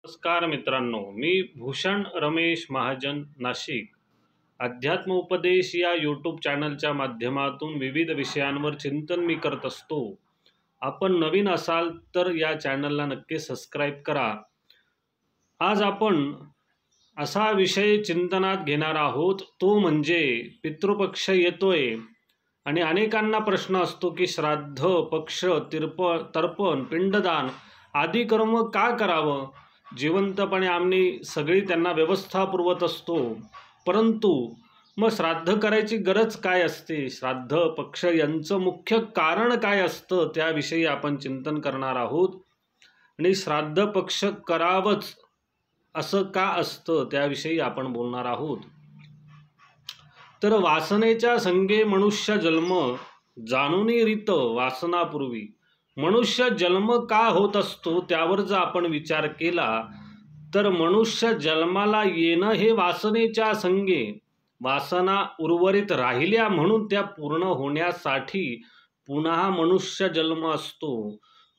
नमस्कार मित्रांनो, मी भूषण रमेश महाजन नाशिक. अध्यात्म उपदेश या यूट्यूब चॅनलच्या माध्यमातून विविध विषयांवर चिंतन मी करत असतो. आपण नवीन असाल तर या चॅनलला नक्की सबस्क्राईब करा. आज आपण असा विषय चिंतनात घेणार आहोत, तो म्हणजे पितृपक्ष येतोय आणि अनेकांना प्रश्न असतो की श्राद्ध, पक्ष, तर्पण, पिंडदान आदी कर्म का करावं. जिवंतपणे आम्ही सगळी त्यांना व्यवस्था पुरवत असतो, परंतु मग श्राद्ध करायची गरज काय असते, श्राद्ध पक्ष यांचं मुख्य कारण काय असतं, त्याविषयी आपण चिंतन करणार आहोत. आणि श्राद्ध पक्ष करावंच असं का असतं त्याविषयी आपण बोलणार आहोत. तर वासनेच्या संगे मनुष्य जन्म, जाणूनी रीत वासनापूर्वी. मनुष्य जन्म का होत असतो त्यावर जर आपण विचार केला तर मनुष्य जन्माला येणं हे वासनेच्या संगे, वासना उर्वरित राहिल्या म्हणून त्या पूर्ण होण्यासाठी पुन्हा मनुष्य जन्म असतो.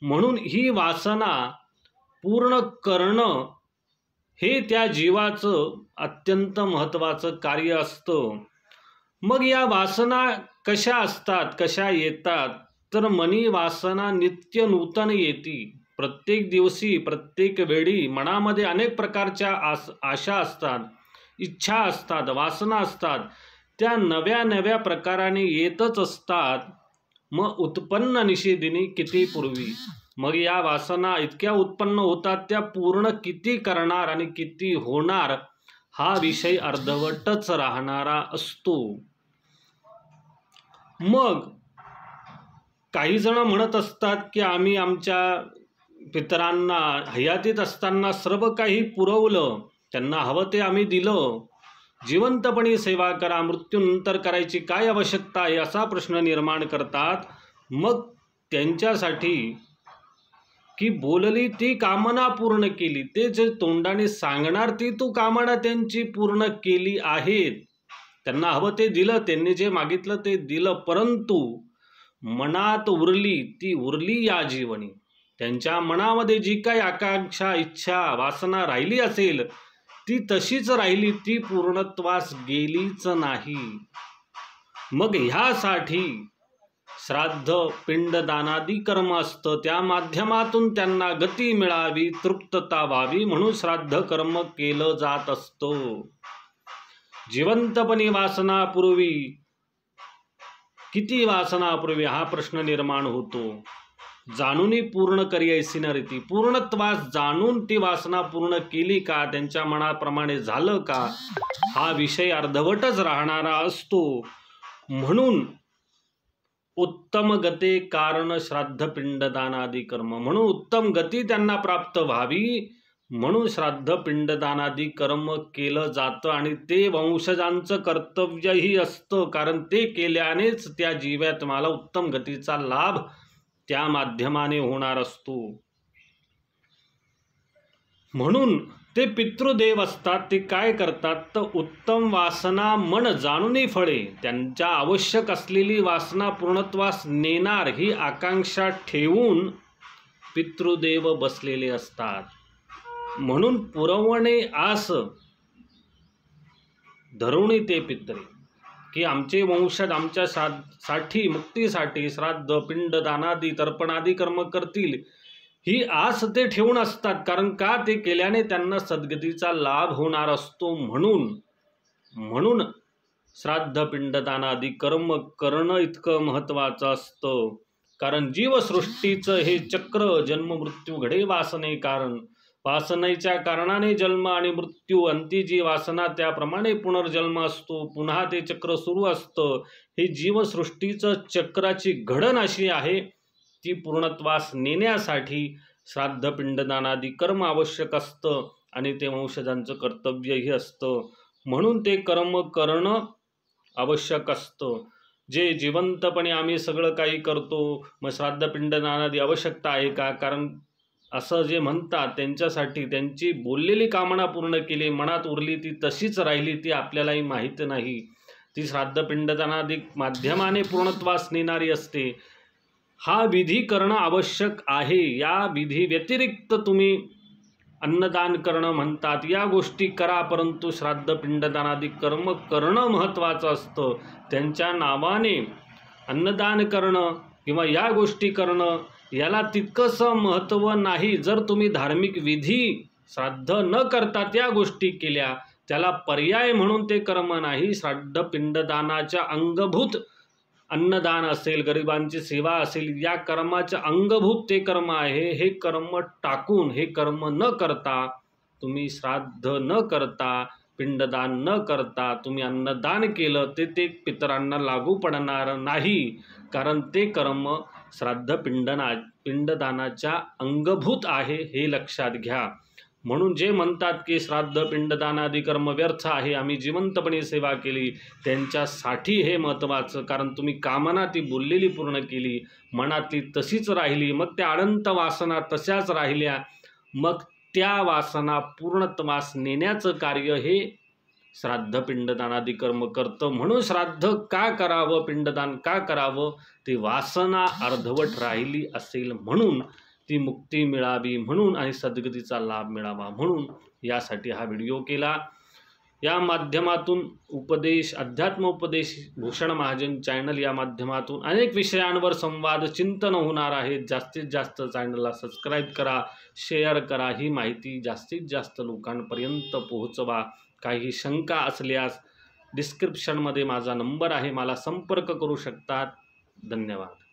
म्हणून ही वासना पूर्ण करणं हे त्या जीवाचं अत्यंत महत्त्वाचं कार्य असतं. मग या वासना कशा असतात, कशा येतात, तर मनी वासना नित्य नूतन येती. प्रत्येक दिवशी प्रत्येक वेळी मनामध्ये अनेक प्रकारच्या आशा असतात, इच्छा असतात, वासना असतात. त्या नव्या नव्या प्रकाराने येतच असतात. मग उत्पन्न निषेधिनी किती पूर्वी. मग या वासना इतक्या उत्पन्न होतात, त्या पूर्ण किती करणार आणि किती होणार हा विषय अर्धवटच राहणारा असतो. मग काही जण म्हणत असतात की आम्ही आमच्या पितरांना हयातीत असताना सर्व काही पुरवलं, त्यांना हवं ते आम्ही दिलं, जिवंतपणे सेवा करा, मृत्यूनंतर करायची काय आवश्यकता आहे असा प्रश्न निर्माण करतात. मग त्यांच्यासाठी की बोलली ती कामना पूर्ण केली, ते जे तोंडाने सांगणार ती तू कामना त्यांची पूर्ण केली आहेत, त्यांना हवं ते दिलं, त्यांनी जे मागितलं ते दिलं, परंतु मनात उरली ती उरली या जीवनी. त्यांच्या मनामध्ये जी काही आकांक्षा, इच्छा, वासना राहिली असेल ती तशीच राहिली, ती पूर्णत्वास गेलीच नाही. मग ह्यासाठी श्राद्ध, पिंडदानादी कर्म असतं, त्या माध्यमातून त्यांना गती मिळावी, तृप्तता व्हावी म्हणून श्राद्ध कर्म केलं जात असतं. जिवंतपणी वासनापूर्वी किती वासनापूर्वी हा प्रश्न निर्माण होतो. जाणूनही पूर्ण करियायसी न रीती. पूर्णत्वास जाणून ती वासना पूर्ण केली का, त्यांच्या मनाप्रमाणे झालं का, हा विषय अर्धवटच राहणारा असतो. म्हणून उत्तम गते कारण श्राद्ध पिंडदानादी कर्म, म्हणून उत्तम गती त्यांना प्राप्त व्हावी म्हणून श्राद्ध पिंडदानादी कर्म केलं जातं. आणि ते वंशजांचं कर्तव्यही असतं, कारण ते केल्यानेच त्या जीवात्म्याला उत्तम गतीचा लाभ त्या माध्यमाने होणार असतो. म्हणून ते पितृदेव असतात, ते काय करतात तर उत्तम वासना मन जाणूनही फळे, त्यांच्या आवश्यक असलेली वासना पूर्णत्वास नेणार ही आकांक्षा ठेवून पितृदेव बसलेले असतात. म्हणून पुरवणे आस धरुणी ते पितरे, की आमचे वंशज आमच्या साठी मुक्तीसाठी श्राद्ध, पिंड, दानादी, तर्पणादी कर्म करतील ही आस ते ठेवून असतात. कारण का, ते केल्याने त्यांना सद्गतीचा लाभ होणार असतो. म्हणून श्राद्ध, पिंड, दानादी कर्म करणं इतकं महत्त्वाचं असतं. कारण जीवसृष्टीचं हे चक्र, जन्म मृत्यू घडे वासने कारण, वासनेच्या कारणाने जन्म आणि मृत्यू, अंती जी वासना त्याप्रमाणे पुनर्जन्म असतो, पुन्हा ते चक्र सुरू असतं. हे जीवसृष्टीचं चक्राची घडण अशी आहे, ती पूर्णत्वास नेण्यासाठी श्राद्ध, पिंडदानादी कर्म आवश्यक असतं आणि ते वंशजांचं कर्तव्यही असतं. म्हणून ते कर्म करणं आवश्यक असतं. जे जिवंतपणे आम्ही सगळं काही करतो, मग श्राद्ध, पिंडदानादी आवश्यकता आहे का, कारण असं जे म्हणतात त्यांच्यासाठी त्यांची बोललेली कामना पूर्ण केली, मनात उरली ती तशीच राहिली, ती आपल्यालाही माहीत नाही. ती श्राद्ध, पिंडदानादी माध्यमाने पूर्णत्वास नेणारी असते. हा विधी करणं आवश्यक आहे. या विधी व्यतिरिक्त तुम्ही अन्नदान करणं म्हणतात, या गोष्टी करा, परंतु श्राद्ध पिंडदानादी कर्म करणं महत्त्वाचं असतं. त्यांच्या नावाने अन्नदान करणं किंवा या गोष्टी करणं याला तितकंसं महत्त्व नाही. जर तुम्ही धार्मिक विधी श्राद्ध न करता त्या गोष्टी केल्या, त्याला पर्याय म्हणून ते कर्म नाही. श्राद्ध पिंडदानाच्या अंगभूत अन्नदान असेल, गरिबांची सेवा असेल, या कर्माच्या अंगभूत ते कर्म आहे. हे कर्म टाकून, हे कर्म न करता, तुम्ही श्राद्ध न करता, पिंडदान न करता तुम्ही अन्नदान केलं ते पितरांना लागू पडणार नाही, कारण ते कर्म श्राद्ध पिंडदानाच्या अंगभूत आहे, हे लक्षात घ्या. म्हणून जे म्हणतात की श्राद्ध पिंडदानादी कर्म व्यर्थ आहे, आम्ही जिवंतपणे सेवा केली, त्यांच्यासाठी हे महत्त्वाचं. कारण तुम्ही कामना ती बोललेली पूर्ण केली, मनातली तशीच राहिली, मग त्या अनंत वासना तशाच राहिल्या, मग त्या वासना पूर्णत्वास नेण्याचं कार्य हे श्राद्ध पिंडदानादी कर्म करतं. म्हणून श्राद्ध का करावं, पिंडदान का करावं, ती वासना अर्धवट राहिली असेल म्हणून, ती मुक्ती मिळावी म्हणून आणि सद्गतीचा लाभ मिळावा म्हणून यासाठी हा व्हिडिओ केला. या माध्यमातून उपदेश, अध्यात्म उपदेश भूषण महाजन चॅनल या माध्यमातून अनेक विषयांवर संवाद चिंतन होणार आहे. जास्तीत जास्त चॅनलला सबस्क्राईब करा, शेअर करा, ही माहिती जास्तीत जास्त लोकांपर्यंत पोहोचवा. काही शंका असल्यास डिस्क्रिप्शनमध्ये माझा नंबर आहे, मला संपर्क करू शकतात. धन्यवाद.